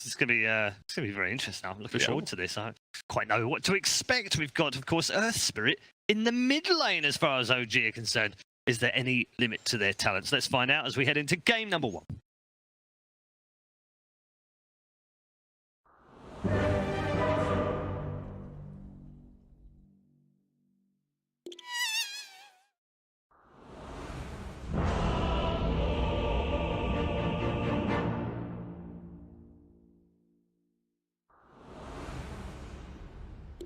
It's gonna be very interesting. I'm looking forward to this. I don't quite know what to expect. We've got, of course, Earth Spirit in the mid lane as far as OG are concerned. Is there any limit to their talents? Let's find out as we head into game number 1.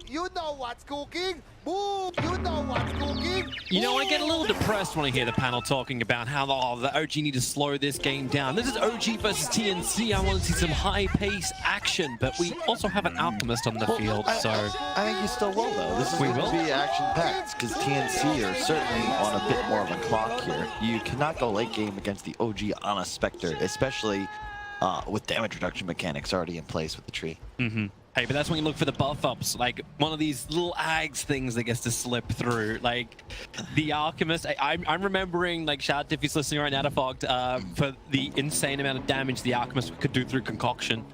You know what's cooking? Boom! You know what's cooking? You know, I get a little depressed when I hear the panel talking about how the OG need to slow this game down. This is OG versus TNC. I want to see some high-pace action, but we also have an Alchemist on the field, so... I think you still will, though. This is going to be action-packed, because TNC are certainly on a bit more of a clock here. You cannot go late game against the OG on a Spectre, especially with damage reduction mechanics already in place with the tree. Hey, but that's when you look for the buff ups, like one of these little Ags things that gets to slip through. Like the Alchemist, I'm remembering, like, shout out if he's listening right now to Fogged, for the insane amount of damage the Alchemist could do through concoction.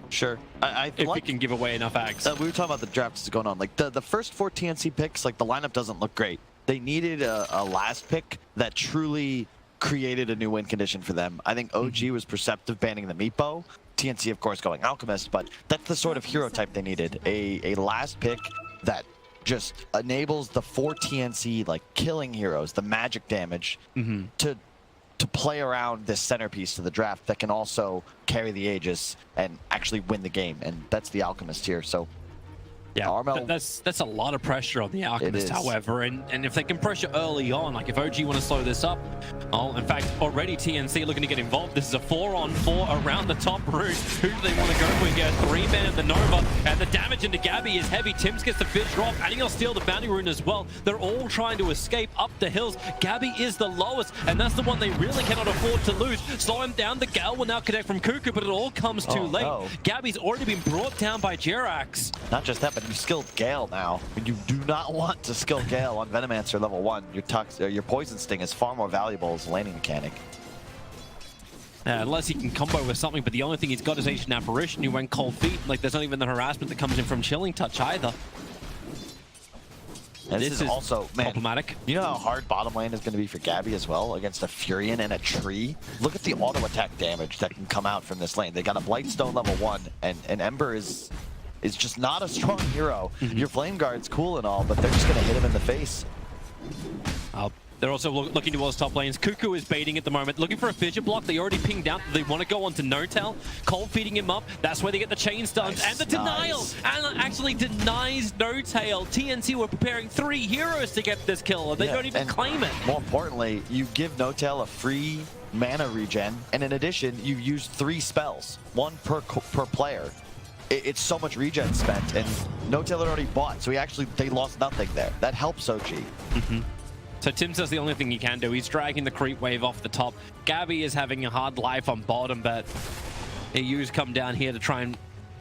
Sure. If we can give away enough Ags. We were talking about the drafts going on. Like the first 4 TNC picks, like the lineup doesn't look great. They needed a last pick that truly created a new win condition for them. I think OG was perceptive banning the Meepo. TNC, of course, going Alchemist, but that's the sort of hero type they needed. A last pick that just enables the 4 TNC, like, killing heroes, the magic damage, to play around this centerpiece to the draft that can also carry the Aegis and actually win the game, and that's the Alchemist here. So yeah, Armel, that's a lot of pressure on the Alchemist, however, and if they can pressure early on, like if OG want to slow this up, in fact, already TNC looking to get involved. This is a 4-on-4 around the top route. Who do they want to go for here? 3-man the Nova, and the damage into Gabby is heavy. Tims gets the fifth drop, and he'll steal the bounty rune as well. They're all trying to escape up the hills. Gabby is the lowest, and that's the one they really cannot afford to lose. Slow him down. The Gale will now connect from Cuckoo, but it all comes too late. No. Gabby's already been brought down by Jerax. Not just that, but you skilled Gale now. You do not want to skill Gale on Venomancer level 1. Your Poison Sting is far more valuable as a laning mechanic. Unless he can combo with something, but the only thing he's got is Ancient Apparition. You went Cold Feet. Like, there's not even the harassment that comes in from Chilling Touch either. And this is also, man, problematic. You know how hard bottom lane is going to be for Gabby as well against a Furion and a tree? Look at the auto attack damage that can come out from this lane. They got a Blightstone level 1, and Ember is just not a strong hero. Your Flame Guard's cool and all, but they're just going to hit him in the face. They're also looking towards top lanes. Cuckoo is baiting at the moment, looking for a fissure block. They already pinged out. They want to go on to No-Tail. Cold feeding him up. That's where they get the chain stuns and the denial. And actually denies No-Tail. TNC were preparing 3 heroes to get this kill, and they don't even claim it. More importantly, you give No-Tail a free mana regen, and in addition, you use 3 spells, 1 per player. It's so much regen spent, and No-Tail had already bought, so they lost nothing there. That helps OG. So Tim says the only thing he can do, he's dragging the creep wave off the top. Gabby is having a hard life on bottom, but EU's come down here to try and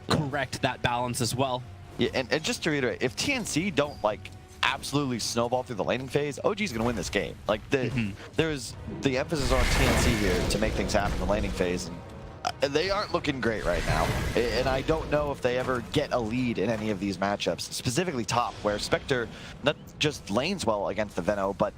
correct that balance as well. Yeah, and just to reiterate, if TNC don't, like, absolutely snowball through the laning phase, OG's going to win this game. Like, there's the emphasis on TNC here to make things happen in the laning phase, and they aren't looking great right now. And I don't know if they ever get a lead in any of these matchups, specifically top, where Spectre not just lanes well against the Veno, but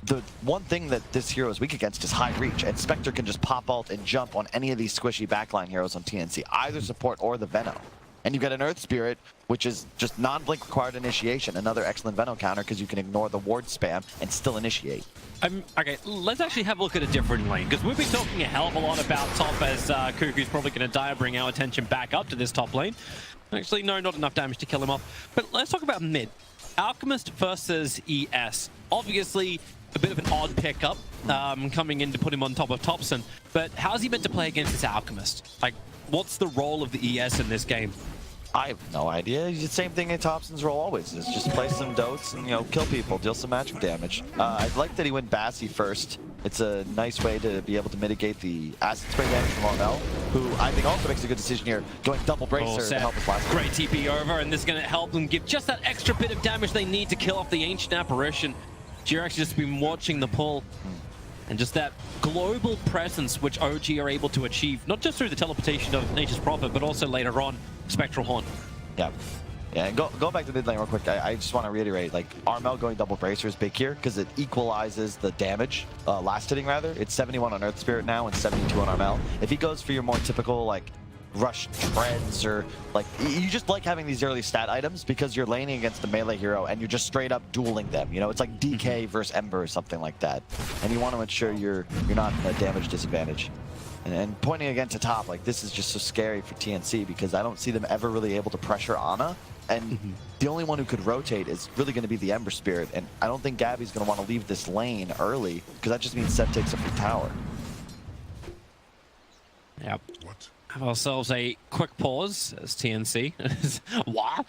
the one thing that this hero is weak against is high reach, and Spectre can just pop ult and jump on any of these squishy backline heroes on TNC, either support or the Veno. And you've got an Earth Spirit, which is just non-blink required initiation, another excellent Veno counter because you can ignore the ward spam and still initiate. Okay, let's actually have a look at a different lane, because we've been talking a hell of a lot about top as Cuckoo's probably going to die, bring our attention back up to this top lane. Actually, no, not enough damage to kill him off. But let's talk about mid. Alchemist versus ES. Obviously, a bit of an odd pickup coming in to put him on top of Thompson, but how's he meant to play against this Alchemist? Like, what's the role of the ES in this game? I have no idea. The same thing in Thompson's role always is. Just play some dotes and, kill people, deal some magic damage. I like that he went Bassi first. It's a nice way to be able to mitigate the acid spray damage from Armel, who I think also makes a good decision here, going double bracer to help his last. Great TP over, and this is going to help them give just that extra bit of damage they need to kill off the Ancient Apparition. Jerax just been watching the pull. And just that global presence which OG are able to achieve, not just through the teleportation of Nature's Prophet, but also later on, Spectral Horn. Yeah. Yeah, and go back to mid lane real quick. I just want to reiterate, like, Armel going double bracer is big here because it equalizes the damage, last hitting rather. It's 71 on Earth Spirit now and 72 on Armel. If he goes for your more typical, like, rush treads or, like, you just like having these early stat items because you're laning against the melee hero and you're just straight up dueling them. You know, it's like DK versus Ember or something like that. And you want to ensure you're not at a damage disadvantage. And pointing again to top, like, this is just so scary for TNC because I don't see them ever really able to pressure Ana. And the only one who could rotate is really going to be the Ember Spirit. And I don't think Gabby's going to want to leave this lane early because that just means Seb takes up the tower. Yep. What? Have ourselves a quick pause as TNC. What?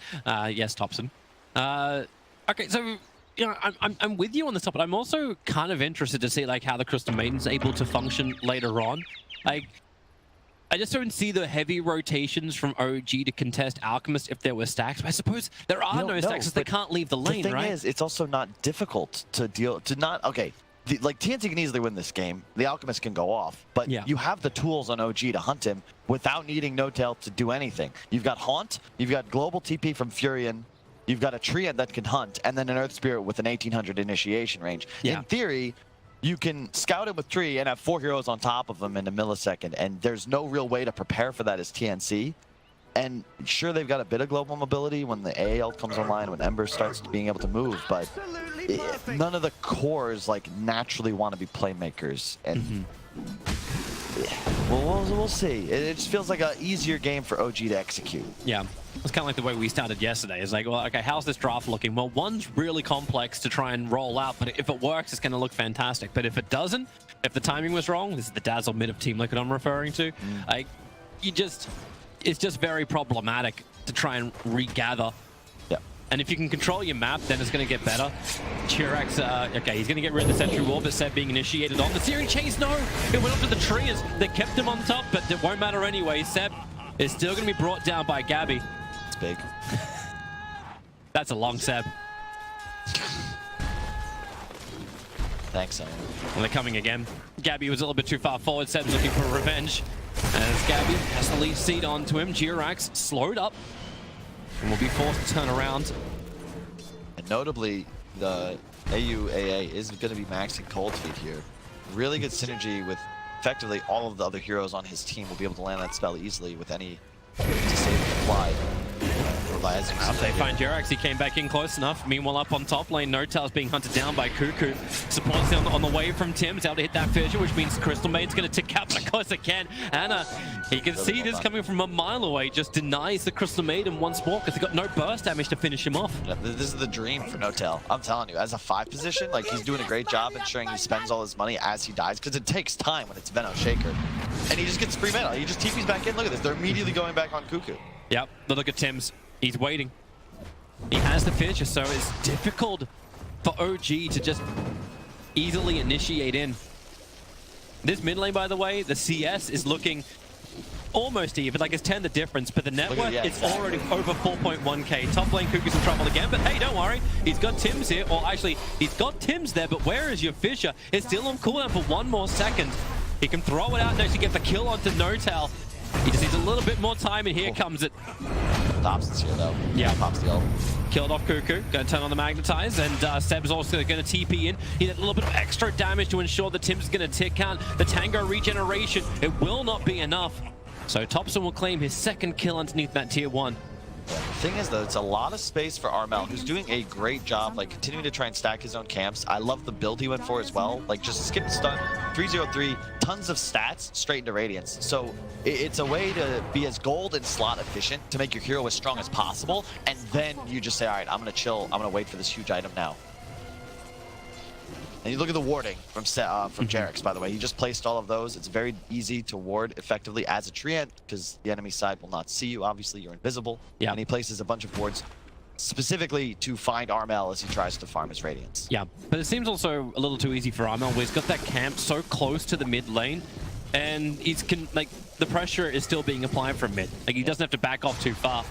Yes, Topson. Okay, so you know, I'm with you on this topic. I'm also kind of interested to see like how the Crystal Maiden's able to function later on. Like, I just don't see the heavy rotations from OG to contest Alchemist if there were stacks. But I suppose there are no stacks because they can't leave the lane, right? The thing is, it's also not difficult to deal to not. Okay, like TNC can easily win this game. The Alchemist can go off, but you have the tools on OG to hunt him without needing No-Tail to do anything. You've got Haunt, you've got Global TP from Furion, you've got a Treant that can hunt, and then an Earth Spirit with an 1800 initiation range. In theory, you can scout him with Tree and have 4 heroes on top of him in a millisecond, and there's no real way to prepare for that as TNC. And sure, they've got a bit of global mobility when the AAL comes online, when Ember starts being able to move, but none of the cores like naturally want to be playmakers. And we'll see. It just feels like an easier game for OG to execute. Yeah. It's kind of like the way we started yesterday. It's like, well, okay, how's this draft looking? Well, one's really complex to try and roll out, but if it works, it's going to look fantastic. But if it doesn't, if the timing was wrong, this is the Dazzle mid of Team Liquid I'm referring to, like, it's just very problematic to try and regather. Yeah. And if you can control your map, then it's going to get better. Chirax, okay, he's going to get rid of the Sentry Wall, but Seb being initiated on. The Searing Chase, no! It went up to the tree as they kept him on top, but it won't matter anyway. Seb is still going to be brought down by Gabby. It's big. That's a long Seb. Thanks, Owen. Well, they're coming again. Gabby was a little bit too far forward. Seb's looking for revenge. As Gabby has the lead seat onto him. Girax slowed up and will be forced to turn around. And notably, the AUAA is going to be maxing Cold Feet here. Really good synergy with effectively all of the other heroes on his team. Will be able to land that spell easily with any to save and apply. They find Jerax, he came back in close enough. Meanwhile, up on top lane, No-Tail's being hunted down by Cuckoo. Supports on the way from Tim. He's able to hit that fissure, which means Crystal Maiden's going to tick out as close again. Anna, he can see this coming from a mile away, just denies the Crystal Maiden once more because he got no burst damage to finish him off. Yeah, this is the dream for No-Tail. I'm telling you, as a 5 position, like, he's doing a great job ensuring he spends all his money as he dies, because it takes time when it's Venom Shaker. And he just gets free mana. He just TP's back in. Look at this. They're immediately going back on Cuckoo. Yep, but look at Tim's. He's waiting. He has the fissure, so it's difficult for OG to just easily initiate in. This mid lane, by the way, the CS is looking almost even, like it's 10 the difference, but the network is already over 4.1k. Top lane Cuckoo's in trouble again, but hey, don't worry. He's got Tim's here, or actually, he's got Tim's there, but where is your fissure? It's still on cooldown for 1 more second. He can throw it out and actually get the kill onto No-Tail. He just needs a little bit more time, and here comes it. Thompson's here, though. Yeah. Pops the ult. Killed off Cuckoo. Going to turn on the Magnetize, and Seb's also going to TP in. He had a little bit of extra damage to ensure that Tim's going to tick out. The Tango regeneration, it will not be enough. So Thompson will claim his 2nd kill underneath that tier 1. Yeah, the thing is, though, it's a lot of space for Armel, who's doing a great job, like, continuing to try and stack his own camps. I love the build he went for as well. Like, just skip stun, 303, tons of stats straight into Radiance. So it's a way to be as gold and slot efficient to make your hero as strong as possible, and then you just say, all right, I'm going to chill. I'm going to wait for this huge item now. And you look at the warding from Jerax, by the way. He just placed all of those. It's very easy to ward effectively as a Treant because the enemy side will not see you. Obviously, you're invisible. Yeah. And he places a bunch of wards specifically to find Armel as he tries to farm his Radiance. Yeah, but it seems also a little too easy for Armel, where he's got that camp so close to the mid lane, and he's like the pressure is still being applied from mid. Like, he doesn't have to back off too far.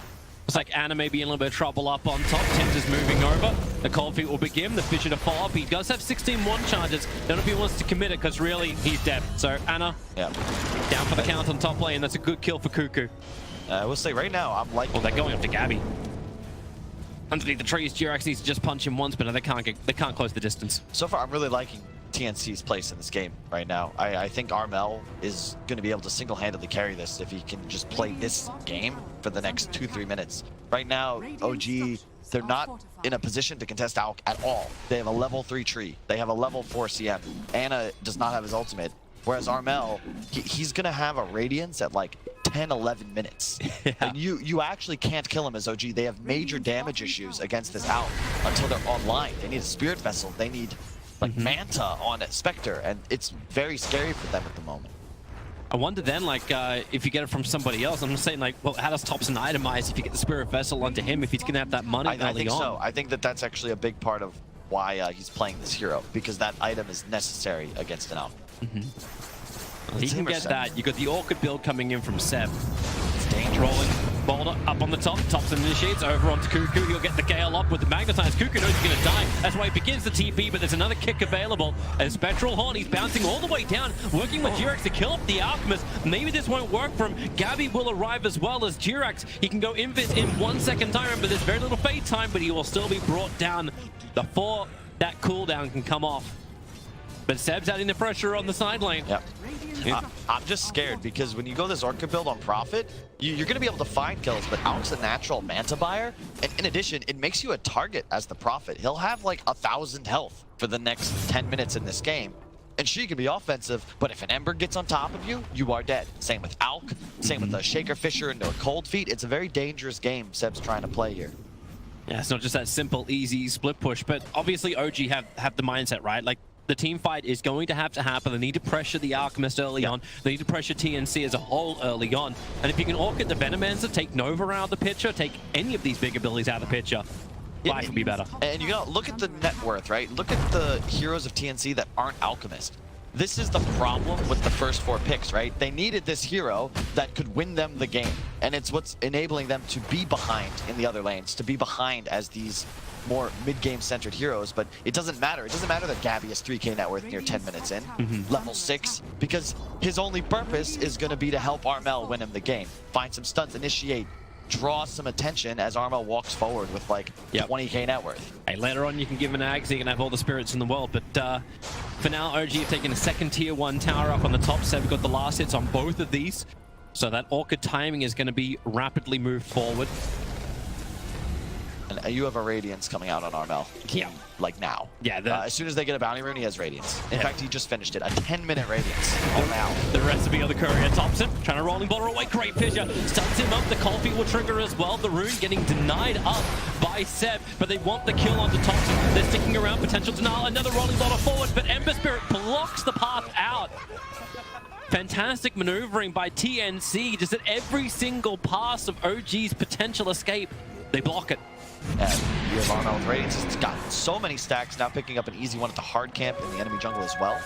Looks like Anna may be in a little bit of trouble up on top. Thames is moving over. The cold feet will begin. The Fisher to follow up. He does have 16-1 charges. Don't know if he wants to commit it because really he's dead. So Anna down for the count on top lane. That's a good kill for Cuckoo. I will say right now, I'm like... Well, they're going after Gabby. Underneath the trees, GRX needs to just punch him once, but they can't close the distance. So far, I'm really liking TNC's place in this game right now. I think Armel is going to be able to single-handedly carry this if he can just play this game for the next 2-3 minutes. Right now, OG, they're not in a position to contest ALK at all. They have a level 3 tree. They have a level 4 CM. Anna does not have his ultimate. Whereas Armel, he's going to have a Radiance at like 10-11 minutes. Yeah. And you actually can't kill him as OG. They have major damage issues against this ALK until they're online. They need a Spirit Vessel. They need like Manta on Spectre, and it's very scary for them at the moment. I wonder then, like, if you get it from somebody else. I'm just saying, like, well, how does Thompson itemize if you get the Spirit Vessel onto him if he's going to have that money early on? I think so. I think that's actually a big part of why he's playing this hero, because that item is necessary against an ALK. Well, he can get that. You got the Orchid build coming in from Seb. It's dangerous. Rolling Boulder up on the top. Thompson initiates over onto Cuckoo. He'll get the Gale up with the Magnetize. Cuckoo knows he's going to die. That's why he begins the TP, but there's another kick available. And Spectral Horn, he's bouncing all the way down, working with Jirax to kill up the Alchemist. Maybe this won't work for him. Gabby will arrive as well as Jirax. He can go invis in 1 second time, but there's very little fade time, but he will still be brought down before that cooldown can come off. But Seb's adding the pressure on the side lane. Yep. I'm just scared because when you go this Orchid build on Prophet, you're going to be able to find kills, but ALK's a natural Manta buyer. And in addition, it makes you a target as the Prophet. He'll have like 1,000 health for the next 10 minutes in this game. And she can be offensive, but if an Ember gets on top of you, you are dead. Same with ALK, same with the Shaker Fisher into a Cold Feet. It's a very dangerous game Seb's trying to play here. Yeah, it's not just that simple, easy split push, but obviously OG have the mindset, right? Like, the team fight is going to happen. They need to pressure the Alchemist early on. They need to pressure TNC as a whole early on. And if you can Orchid the Venomancer, take Nova out of the picture, take any of these big abilities out of the picture, life will be better. And you gotta look at the net worth, right? Look at the heroes of TNC that aren't Alchemist. This is the problem with the first 4 picks, right? They needed this hero that could win them the game. And it's what's enabling them to be behind in the other lanes, to be behind as these more mid-game centered heroes, but it doesn't matter. It doesn't matter that Gabby has 3k net worth near 10 minutes in, level 6, because his only purpose is going to be to help Armel win him the game. Find some stunts, initiate, draw some attention as Armel walks forward with like 20k net worth. Hey, later on you can give an axe, you can have all the spirits in the world, but for now OG have taken a second tier 1 tower up on the top. Seb got the last hits on both of these, so that Orchid timing is going to be rapidly moved forward. And you have a Radiance coming out on Armel. Yeah. Like now. Yeah. As soon as they get a bounty rune, he has Radiance. In fact, he just finished it. A 10-minute Radiance on now. The recipe of the courier. Thompson trying to rolling ball away. Great Fisher stuns him up. The cold feet will trigger as well. The rune getting denied up by Seb, but they want the kill onto Thompson. They're sticking around. Potential denial. Another rolling ball forward, but Ember Spirit blocks the path out. Fantastic maneuvering by TNC. Just at every single pass of OG's potential escape, they block it. And you have Armel with Radiance. He's got so many stacks, now picking up an easy one at the hard camp in the enemy jungle as well.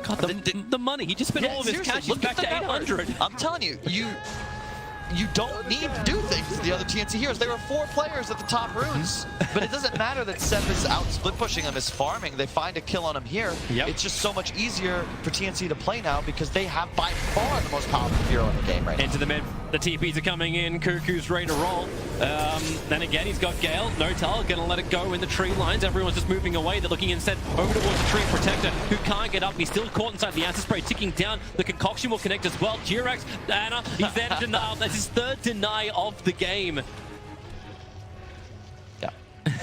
God, the money. He just spent all of his cash. He's back to 800. I'm telling you, you don't need to do things to the other TNC heroes. There were 4 players at the top runes, but it doesn't matter that Seb is out split pushing them, is farming. They find a kill on him here. It's just so much easier for TNC to play now because they have by far the most powerful hero in the game right now. Into the mid, the TPs are coming in. Cuckoo's ready to roll. Then again, he's got Gale. No tell, gonna let it go in the tree lines. Everyone's just moving away. They're looking instead over towards the tree protector, who can't get up. He's still caught inside the acid spray, ticking down. The concoction will connect as well. Jirax, Anna, he's there to denial. That's his 3rd deny of the game. Yeah.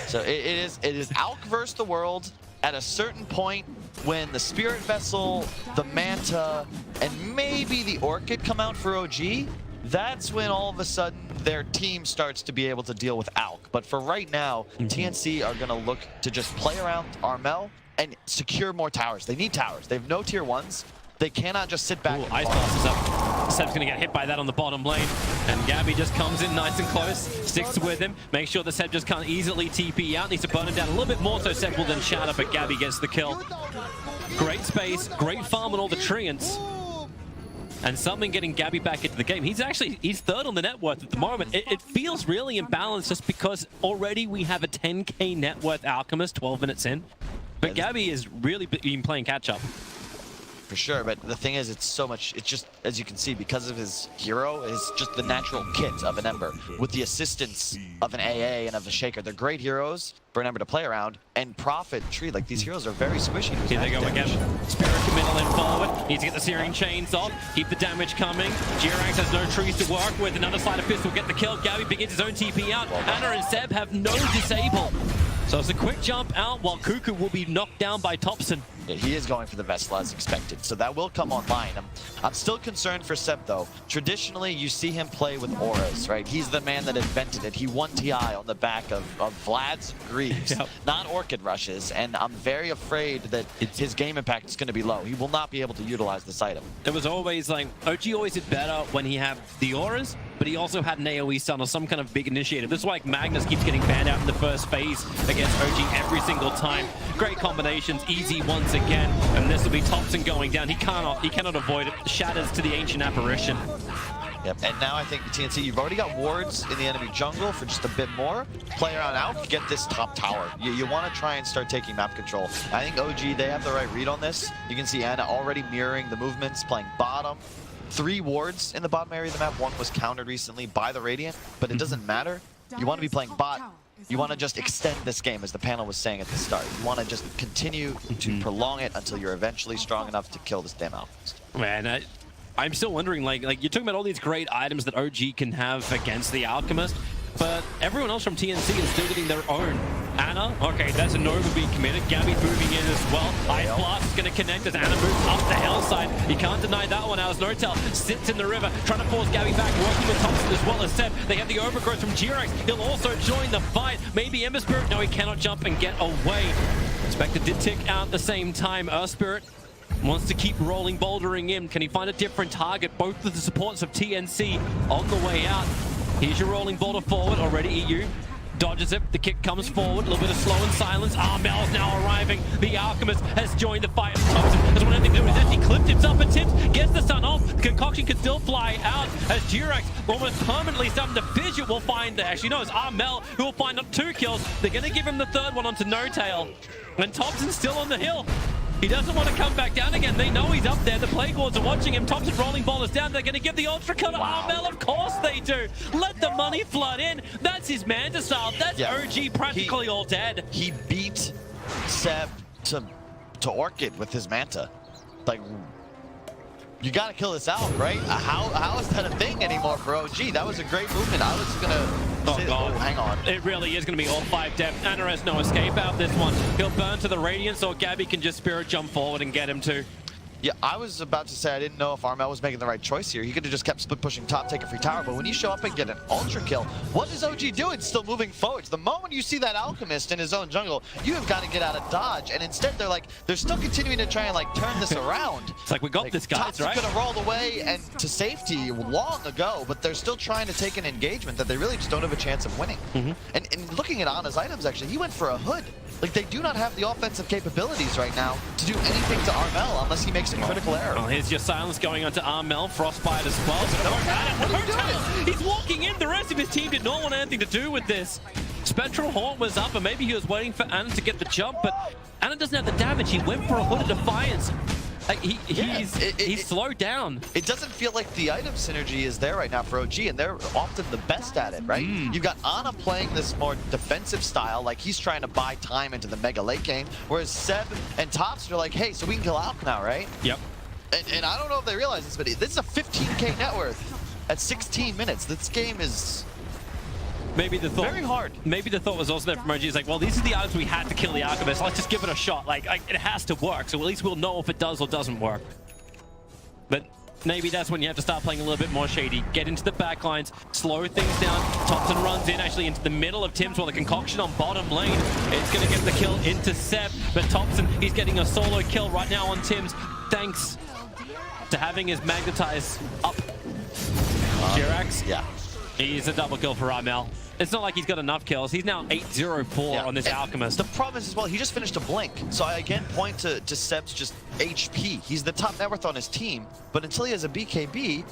So it is ALK versus the world at a certain point when the Spirit Vessel, the Manta, and maybe the Orchid come out for OG. That's when all of a sudden their team starts to be able to deal with ALK. But for right now, TNC are going to look to just play around Armel and secure more towers. They need towers. They have no tier 1s. They cannot just sit back. Ice Blast is up. Seb's going to get hit by that on the bottom lane. And Gabby just comes in nice and close, sticks with him, makes sure that Seb just can't easily TP out. Needs to burn him down a little bit more, so Seb will then shout up, but Gabby gets the kill. Great space, great farm on all the treants. and something getting Gabby back into the game. He's third on the net worth at the moment. It feels really imbalanced just because already we have a 10k net worth Alchemist 12 minutes in. But Gabby has really been playing catch up. For sure, but the thing is, it's so much, it's just, as you can see, because of his hero, is just the natural kit of an Ember, with the assistance of an AA and of a Shaker. They're great heroes for an Ember to play around, and Prophet, Tree, like these heroes are very squishy. Here they go again. Spirit committal in forward. Needs to get the Searing Chains off. Keep the damage coming. GROUPSTAGE has no trees to work with. Another side of Fist will get the kill. Gabby begins his own TP out. Anna and Seb have no disable. So it's a quick jump out while Cuckoo will be knocked down by Thompson. Yeah, he is going for the Vessel as expected, so that will come online. I'm still concerned for Seb, though. Traditionally, you see him play with auras, right? He's the man that invented it. He won TI on the back of Vlad's Greaves, not Orchid Rushes, and I'm very afraid that his game impact is going to be low. He will not be able to utilize this item. It was always like, OG always did better when he had the auras, but he also had an AoE stun or some kind of big initiator. This is why Magnus keeps getting banned out in the first phase against OG every single time. Great combinations, easy once again, and this will be Thompson going down. He cannot avoid it. Shatters to the Ancient Apparition. Yep, and now I think TNC, you've already got wards in the enemy jungle for just a bit more. Play around out, get this top tower. You want to try and start taking map control. I think OG, they have the right read on this. You can see Anna already mirroring the movements, playing bottom. 3 wards in the bottom area of the map. 1 was countered recently by the Radiant, but it doesn't matter. You want to be playing bot. You want to just extend this game, as the panel was saying at the start. You want to just continue to prolong it until you're eventually strong enough to kill this damn Alchemist. Man, I'm still wondering, like you're talking about all these great items that OG can have against the Alchemist, but everyone else from TNC is still getting their own. Anna, okay, that's a Nova being committed. Gabby moving in as well. Ice Blast is going to connect as Anna moves up the hillside. You can't deny that one as Nortel sits in the river, trying to force Gabby back, working with Thompson as well as Seb. They have the overgrowth from GROUPSTAGE. He'll also join the fight. Maybe Ember Spirit. No, he cannot jump and get away. Spectre did tick out at the same time. Spirit wants to keep rolling, bouldering in. Can he find a different target? Both of the supports of TNC on the way out. Here's your rolling boulder forward. Already EU dodges it. The kick comes forward. A little bit of slow and silence. Mel's now arriving. The Alchemist has joined the fight. Thompson doesn't want anything to do with this. He clipped himself and tips. Gets the stun off. The concoction can still fly out as GROUPSTAGE almost permanently starting to fidget. Will find that. Actually, no, it's Mel who will find up 2 kills. They're going to give him the 3rd one onto No Tail. And Thompson's still on the hill. He doesn't want to come back down again. They know he's up there. The Plague Lords are watching him. Thompson rolling ball is down. They're going to give the Ultra Cut to Armel. Of course they do. Let the money flood in. That's his Manta style. That's OG practically all dead. He beat Seb to Orchid with his Manta. Like, you got to kill this out, right? How is that a thing anymore for OG? That was a great movement. I was going to... Oh, God. Hang on. It really is going to be all 5 depth. Anna has no escape out of this one. He'll burn to the Radiance, or Gabby can just Spirit jump forward and get him too. Yeah, I was about to say I didn't know if Armel was making the right choice here. He could have just kept split pushing top, take a free tower, but when you show up and get an ultra kill, what is OG doing? Still moving forwards. The moment you see that Alchemist in his own jungle, you have got to get out of dodge, and instead they're still continuing to try and turn this around. It's like, we got this, guys, right? Could have rolled away and to safety long ago, but they're still trying to take an engagement that they really just don't have a chance of winning. And looking at Anna's items, actually, he went for a hood. Like, they do not have the offensive capabilities right now to do anything to Armel unless he makes a critical error. Well, here's your silence going onto Armel. Frostbite as well. What are you doing? He's walking in. The rest of his team did not want anything to do with this. Spectral Haunt was up, and maybe he was waiting for Anna to get the jump, but Anna doesn't have the damage. He went for a hood of Defiance. Like, he's slowed down. It doesn't feel like the item synergy is there right now for OG, and they're often the best at it, right? You've got Ana playing this more defensive style, like he's trying to buy time into the mega late game, whereas Seb and Thompson are like, hey, so we can kill Alk now, right? Yep. And I don't know if they realize this, but this is a 15k net worth at 16 minutes. This game is... Maybe the thought, very hard. Maybe the thought was also there from OG. It's like, well, these are the items we had to kill the Alchemist. Let's just give it a shot. Like, it has to work, so at least we'll know if it does or doesn't work. But maybe that's when you have to start playing a little bit more shady. Get into the backlines, slow things down. Thompson runs in actually into the middle of Tim's while the concoction on bottom lane. It's going to get the kill into Seb, but Thompson, he's getting a solo kill right now on Tim's, thanks to having his Magnetize up. GROUPSTAGE. Yeah. He's a double kill for Armel. It's not like he's got enough kills. He's now 8-0-4 on this And Alchemist. The problem is as well, he just finished a blink. So I again point to Seb's just HP. He's the top net worth on his team, but until he has a BKB,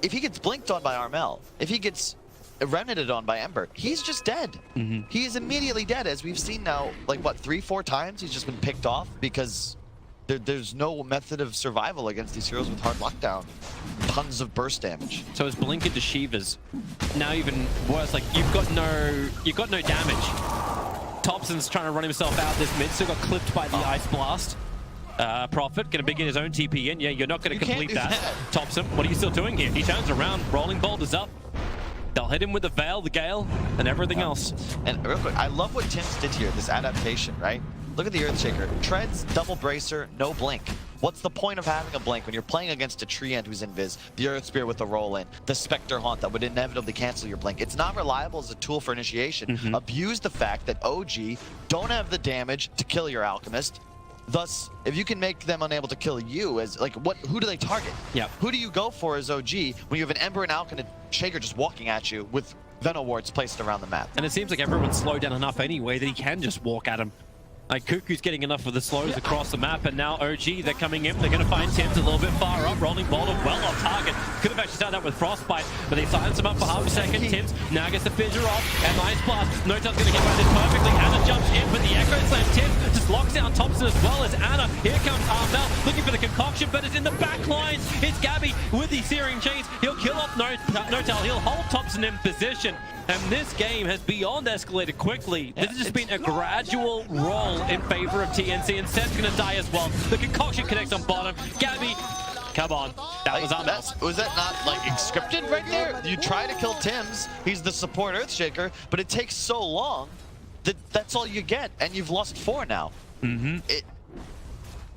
if he gets blinked on by Armel, if he gets remnanted on by Ember, he's just dead. He is immediately dead, as we've seen now, like what, 3-4 times he's just been picked off because there's no method of survival against these heroes with hard lockdown. Tons of burst damage. So his blink into Shivas. Now even worse, like you've got no damage. Thompson's trying to run himself out this mid, still got clipped by the Ice Blast. Prophet gonna begin his own TP in. Yeah, you're not gonna complete that. Thompson, what are you still doing here? He turns around, rolling bolt is up. They'll hit him with the Veil, the Gale, and everything else. And real quick, I love what Tim's did here, this adaptation, right? Look at the Earthshaker. Treads, double bracer, no blink. What's the point of having a blink when you're playing against a Treant who's invis, the Earth Spear with the roll in, the Spectre Haunt that would inevitably cancel your blink? It's not reliable as a tool for initiation. Abuse the fact that OG don't have the damage to kill your Alchemist. Thus, if you can make them unable to kill you, as like who do they target? Who do you go for as OG when you have an Ember and Alchemist Shaker just walking at you with Venom wards placed around the map? And it seems like everyone's slowed down enough anyway that he can just walk at him. Like Cuckoo's getting enough of the slows across the map, and now OG, they're coming in. They're going to find Tim's a little bit far up. Rolling Boulder well off target. Could have actually started that with Frostbite, but they silence him up for half a second. Tim's now gets the Fissure off, and Ice Blast. No-Tail's going to get by this perfectly. Anna jumps in, but the Echo Slam. Tim just locks down Thompson as well as Anna. Here comes Armel looking for the concoction, but it's in the back lines. It's Gabby with the Searing Chains. He'll kill off No-Tail. He'll hold Thompson in position. And this game has beyond escalated quickly. This has just been a gradual roll in favor of TNC, and Seb's gonna die as well. The concoction connects on bottom. Gabby, come on. That was Armel. Was that not like scripted right there? You try to kill Tim's, he's the support Earthshaker, but it takes so long that that's all you get, and you've lost 4 now.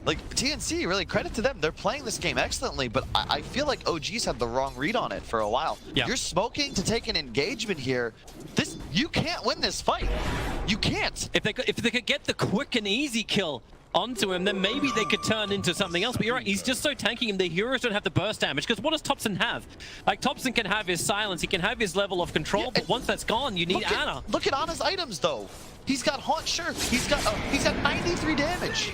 Like, TNC, really, credit to them. They're playing this game excellently, but I feel like OG's had the wrong read on it for a while. You're smoking to take an engagement here. You can't win this fight. You can't. If they could get the quick and easy kill onto him, then maybe they could turn into something else. But you're right, he's just so tanking him. The heroes don't have the burst damage, because what does Thompson have? Like, Thompson can have his silence, he can have his level of control, but once that's gone, you need Anna. Look at Anna's items, though. He's got Haunt, sure. He's got 93 damage.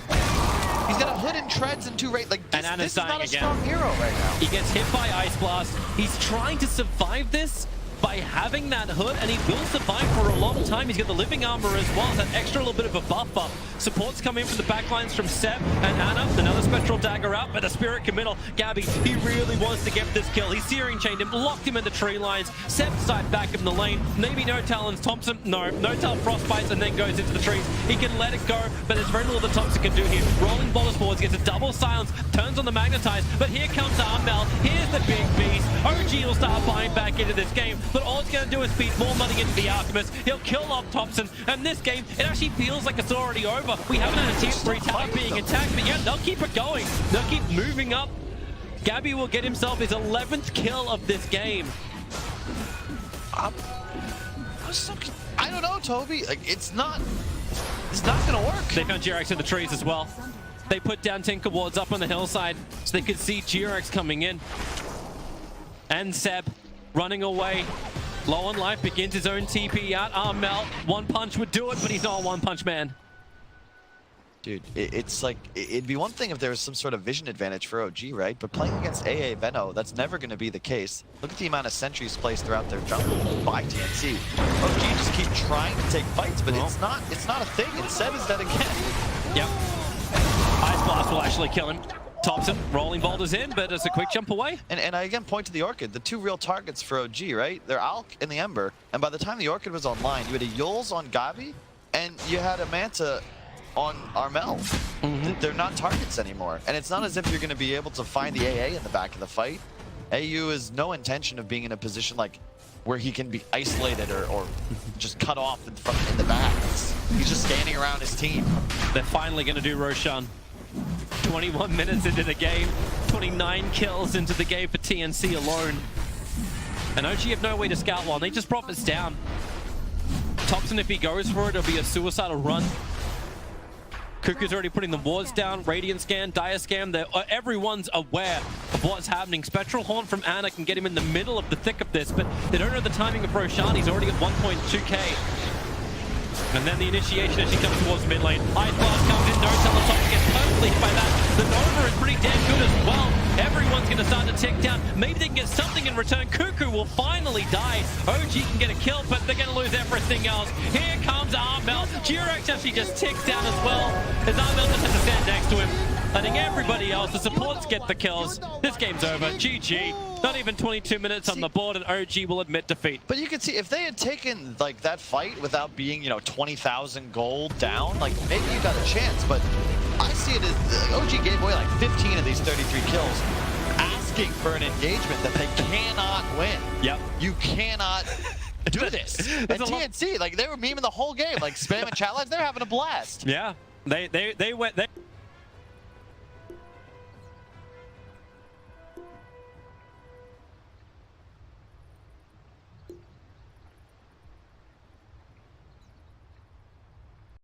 He's got a hood and treads and 2 rate. Like, this is not a strong hero right now. He gets hit by Ice Blast. He's trying to survive this by having that hood, and he will survive for a long time. He's got the living armor as well, that extra little bit of a buffer. Supports come in from the backlines from Seb and Anna. Another spectral dagger out, but the spirit committal. Gabby, he really wants to get this kill. He's Searing Chained him, locked him in the tree lines. Seb side back in the lane. Maybe no talons. Thompson, no tail frostbites and then goes into the trees. He can let it go, but there's very little that Thompson can do here. Rolling boulders forwards, gets a double silence, turns on the magnetize, but here comes Armel. Here's the big beast. OG will start buying back into this game, but all it's going to do is feed more money into the Alchemist. He'll kill off Thompson, and this game, it actually feels like it's already over. We haven't had a Tier 3 tower being attacked, but yeah, they'll keep it going. They'll keep moving up. Gabby will get himself his 11th kill of this game. I don't know, Toby. Like, it's not going to work. They found GRX in the trees as well. They put down Tinker wards up on the hillside so they could see GRX coming in. And Seb running away. Low on life, begins his own TP out. Armel, one punch would do it, but he's not a one-punch man. Dude, it's like, it'd be one thing if there was some sort of vision advantage for OG, right? But playing against AA Veno, that's never going to be the case. Look at the amount of sentries placed throughout their jungle by TNC. OG just keep trying to take fights, but it's not a thing, and Seb is dead again. Yep. Ice Blast will actually kill him. Thompson rolling boulders in, but it's a quick jump away. And I again point to the Orchid, the 2 real targets for OG, right? They're Alk and the Ember, and by the time the Orchid was online, you had a Yules on Gabi, and you had a Manta on Armel. They're not targets anymore, and it's not as if you're going to be able to find the AA in the back of the fight. AU has no intention of being in a position like where he can be isolated or just cut off in the back. He's just standing around his team. They're finally going to do Roshan. 21 minutes into the game, 29 kills into the game for TNC alone. And OG have no way to scout one. They just profits down. Thompson, if he goes for it, it'll be a suicidal run. Cuckoo's already putting the wards down. Radiant Scan, Dire Scan, everyone's aware of what's happening. Spectral Horn from Ana can get him in the middle of the thick of this, but they don't know the timing of Roshan. He's already at 1.2k. And then the initiation as she comes towards mid lane. Ice Blast comes in, Dote's on the top, gets totally by that. The Nova is pretty damn good as well. Everyone's going to start to tick down. Maybe they can get something in return. Cuckoo will finally die. OG can get a kill, but they're going to lose everything else. Here comes Armel. G-Rex actually just ticks down as well, as Armel just has to stand next to him. Letting everybody else, the supports get the kills. This game's over. GG. Not even 22 minutes on the board, and OG will admit defeat. But you can see, if they had taken like that fight without being, 20,000 gold down, like maybe you got a chance. But I see it as OG gave away like 15 of these 33 kills, asking for an engagement that they cannot win. Yep. You cannot do this. And TNC, like they were memeing the whole game, like spamming chat lines. They're having a blast. Yeah. They went.